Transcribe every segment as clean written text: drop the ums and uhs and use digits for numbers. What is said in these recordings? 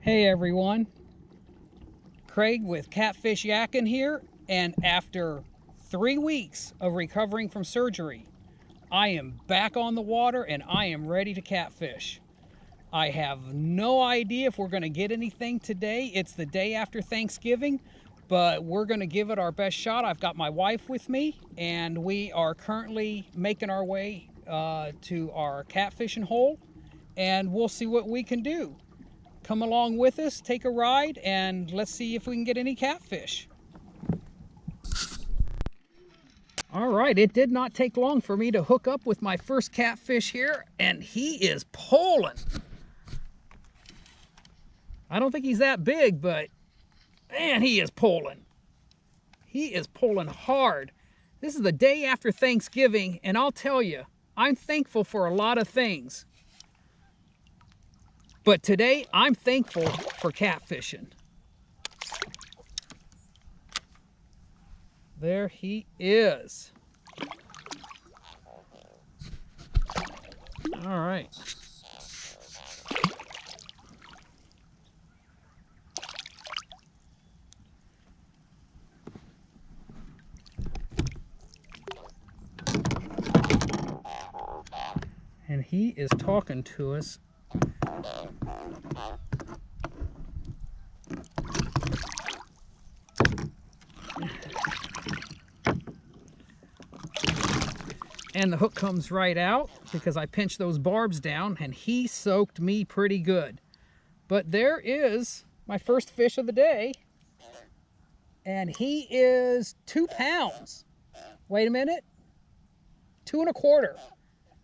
Hey everyone, Craig with Catfish Yakking here, and after 3 weeks of recovering from surgery, I am back on the water and I am ready to catfish. I have no idea if we're going to get anything today. It's the day after Thanksgiving, but we're going to give it our best shot. I've got my wife with me, and we are currently making our way to our catfishing hole, and we'll see what we can do. Come along with us, take a ride, and let's see if we can get any catfish. All right, it did not take long for me to hook up with my first catfish here, and he is pulling. I don't think he's that big, but man, he is pulling. He is pulling hard. This is the day after Thanksgiving, and I'll tell you, I'm thankful for a lot of things. But today, I'm thankful for catfishing. There he is. All right. And he is talking to us. And the hook comes right out because I pinched those barbs down, and he soaked me pretty good. But there is my first fish of the day, and he is 2 pounds. Wait a minute, 2 1/4.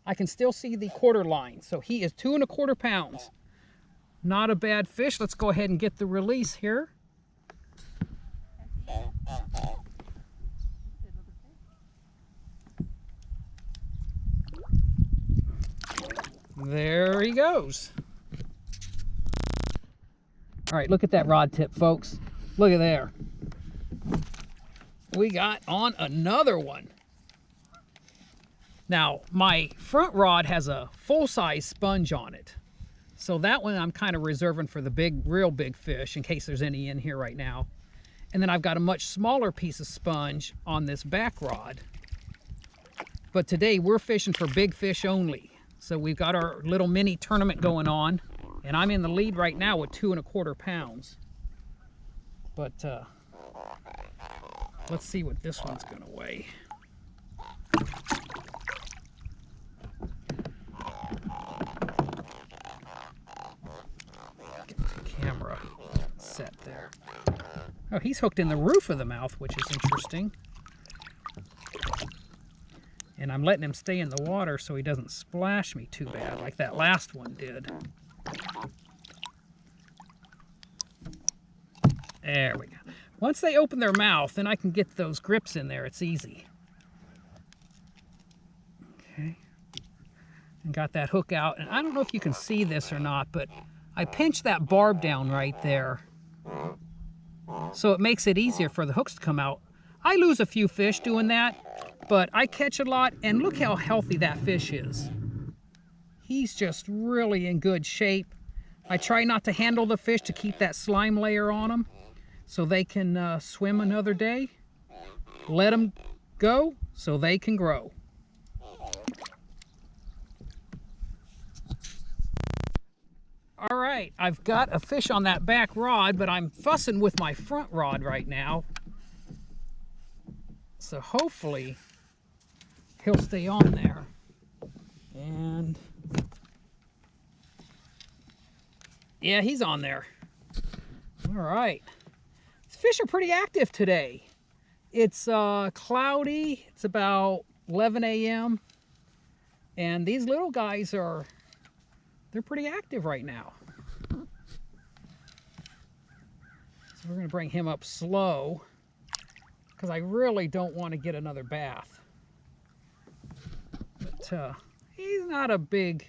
I can still see the quarter line, so he is 2 1/4 pounds. Not a bad fish. Let's go ahead and get the release here. There he goes. All right, look at that rod tip, folks. Look at there. We got on another one. Now, my front rod has a full-size sponge on it. So that one I'm kind of reserving for the big, real big fish in case there's any in here right now. And then I've got a much smaller piece of sponge on this back rod. But today we're fishing for big fish only. So we've got our little mini tournament going on, and I'm in the lead right now with 2 1/4 pounds. But let's see what this one's gonna weigh. Get the camera set there. Oh, he's hooked in the roof of the mouth, which is interesting. And I'm letting him stay in the water so he doesn't splash me too bad like that last one did. There we go. Once they open their mouth, then I can get those grips in there. It's easy. Okay. And got that hook out. And I don't know if you can see this or not, but I pinched that barb down right there. So it makes it easier for the hooks to come out. I lose a few fish doing that, but I catch a lot, and look how healthy that fish is. He's just really in good shape. I try not to handle the fish to keep that slime layer on them so they can swim another day. Let them go so they can grow. All right, I've got a fish on that back rod, but I'm fussing with my front rod right now. So hopefully he'll stay on there. And yeah, he's on there. All right. These fish are pretty active today. It's cloudy. It's about 11 a.m. And these little guys they're pretty active right now. So we're going to bring him up slow, because I really don't want to get another bath. But he's not a big...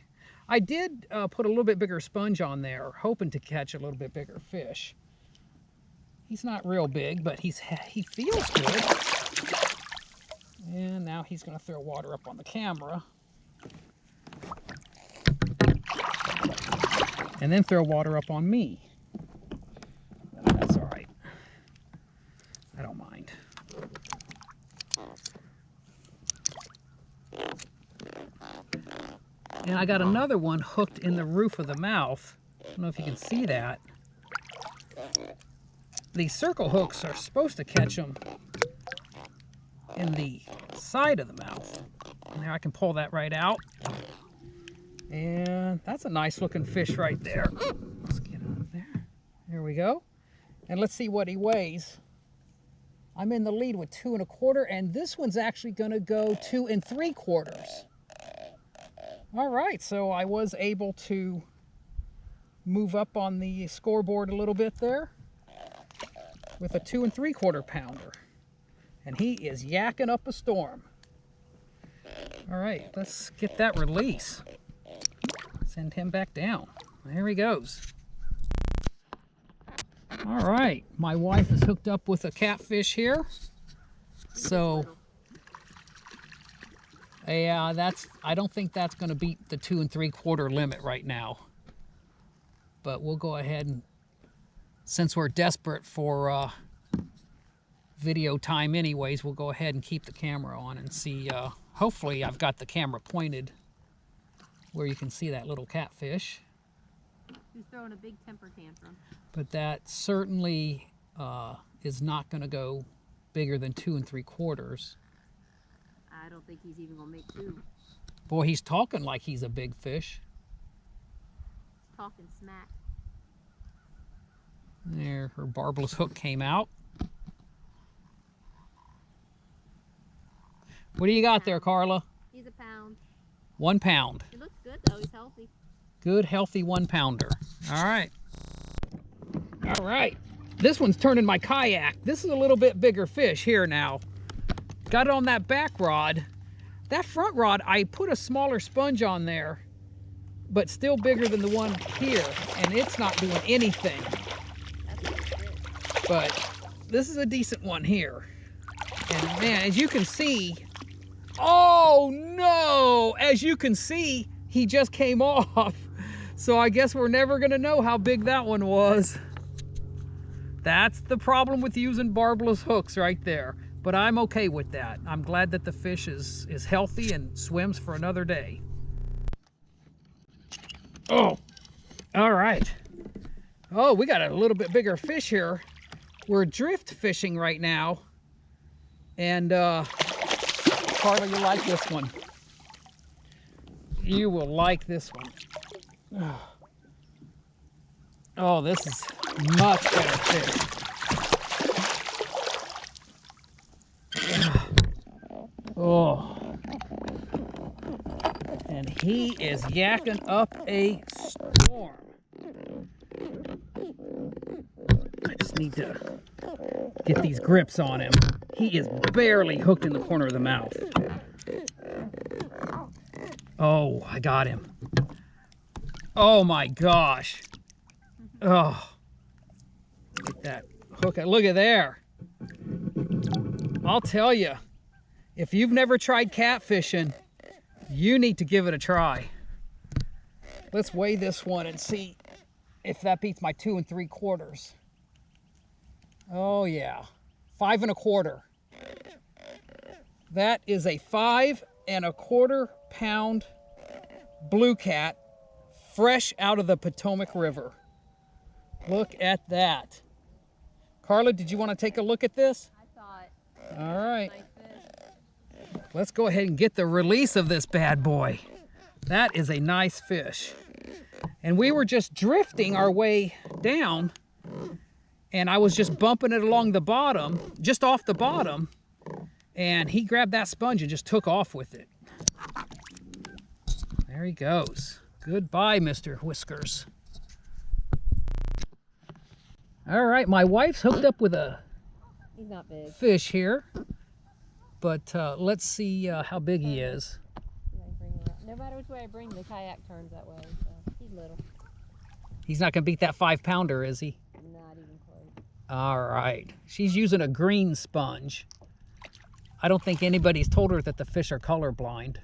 I did put a little bit bigger sponge on there, hoping to catch a little bit bigger fish. He's not real big, but he feels good. And now he's going to throw water up on the camera. And then throw water up on me. And I got another one hooked in the roof of the mouth. I don't know if you can see that. These circle hooks are supposed to catch them in the side of the mouth. And there, I can pull that right out. And that's a nice looking fish right there. Let's get him there. There we go. And let's see what he weighs. I'm in the lead with 2 1/4, and this one's actually gonna go 2 3/4. All right, so I was able to move up on the scoreboard a little bit there with a 2 3/4 pounder. And he is yakking up a storm. All right, let's get that release. Send him back down. There he goes. All right, my wife is hooked up with a catfish here. So, yeah, I don't think that's going to beat the 2 3/4 limit right now. But we'll go ahead and, since we're desperate for video time anyways, we'll go ahead and keep the camera on and see. Hopefully I've got the camera pointed where you can see that little catfish. He's throwing a big temper tantrum. But that certainly is not going to go bigger than 2 3/4. I don't think he's even going to make 2. Boy, he's talking like he's a big fish. He's talking smack. There, her barbless hook came out. What do you got there, Carla? He's a pound. 1 pound. He looks good though, he's healthy. Good, healthy 1 pounder. All right. All right. This one's turning my kayak. This is a little bit bigger fish here now. Got it on that back rod. That front rod, I put a smaller sponge on there, but still bigger than the one here, and it's not doing anything. But this is a decent one here. And man, as you can see, oh no! As you can see, he just came off. So I guess we're never gonna know how big that one was. That's the problem with using barbless hooks right there. But I'm okay with that. I'm glad that the fish is healthy and swims for another day. Oh, all right. Oh, we got a little bit bigger fish here. We're drift fishing right now. And Carla, you like this one. You will like this one. Oh, this is much better fish. Oh. And he is yakking up a storm. I just need to get these grips on him. He is barely hooked in the corner of the mouth. Oh, I got him. Oh my gosh. Oh. Get that hook. Look at there. I'll tell you, if you've never tried catfishing, you need to give it a try. Let's weigh this one and see if that beats my 2 3/4. Oh yeah, 5 1/4. That is a 5 1/4 pound blue cat, fresh out of the Potomac River. Look at that. Carla, did you want to take a look at this? I saw it. All right. Nice fish. Let's go ahead and get the release of this bad boy. That is a nice fish. And we were just drifting our way down, and I was just bumping it along the bottom, just off the bottom, and he grabbed that sponge and just took off with it. There he goes. Goodbye, Mr. Whiskers. All right, my wife's hooked up with a He's not big. fish here, but let's see how big he is. No matter which way I bring, the kayak turns that way, so he's little. He's not gonna beat that 5 pounder, is he? Not even close. All right, she's using a green sponge. I don't think anybody's told her that the fish are colorblind.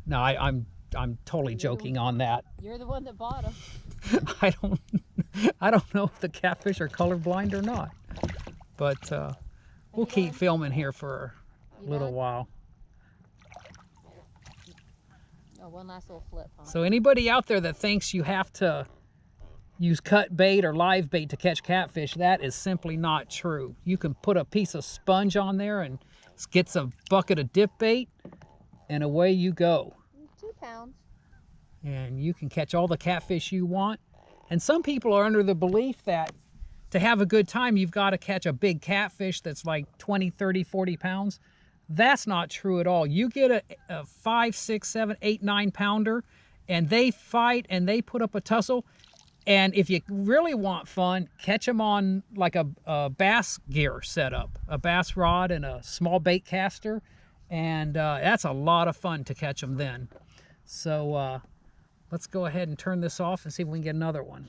No, I'm totally joking on that. You're the one that bought him. I don't know if the catfish are colorblind or not, but we'll keep filming here for a little while. Oh, one nice little flip, huh? So anybody out there that thinks you have to use cut bait or live bait to catch catfish, that is simply not true. You can put a piece of sponge on there and get a bucket of dip bait, and away you go. 2 pounds. And you can catch all the catfish you want. And some people are under the belief that to have a good time, you've got to catch a big catfish that's like 20, 30, 40 pounds. That's not true at all. You get a 5, 6, 7, 8, 9 pounder, and they fight and they put up a tussle. And if you really want fun, catch them on like a bass gear setup, a bass rod and a small bait caster. And that's a lot of fun to catch them then. So let's go ahead and turn this off and see if we can get another one.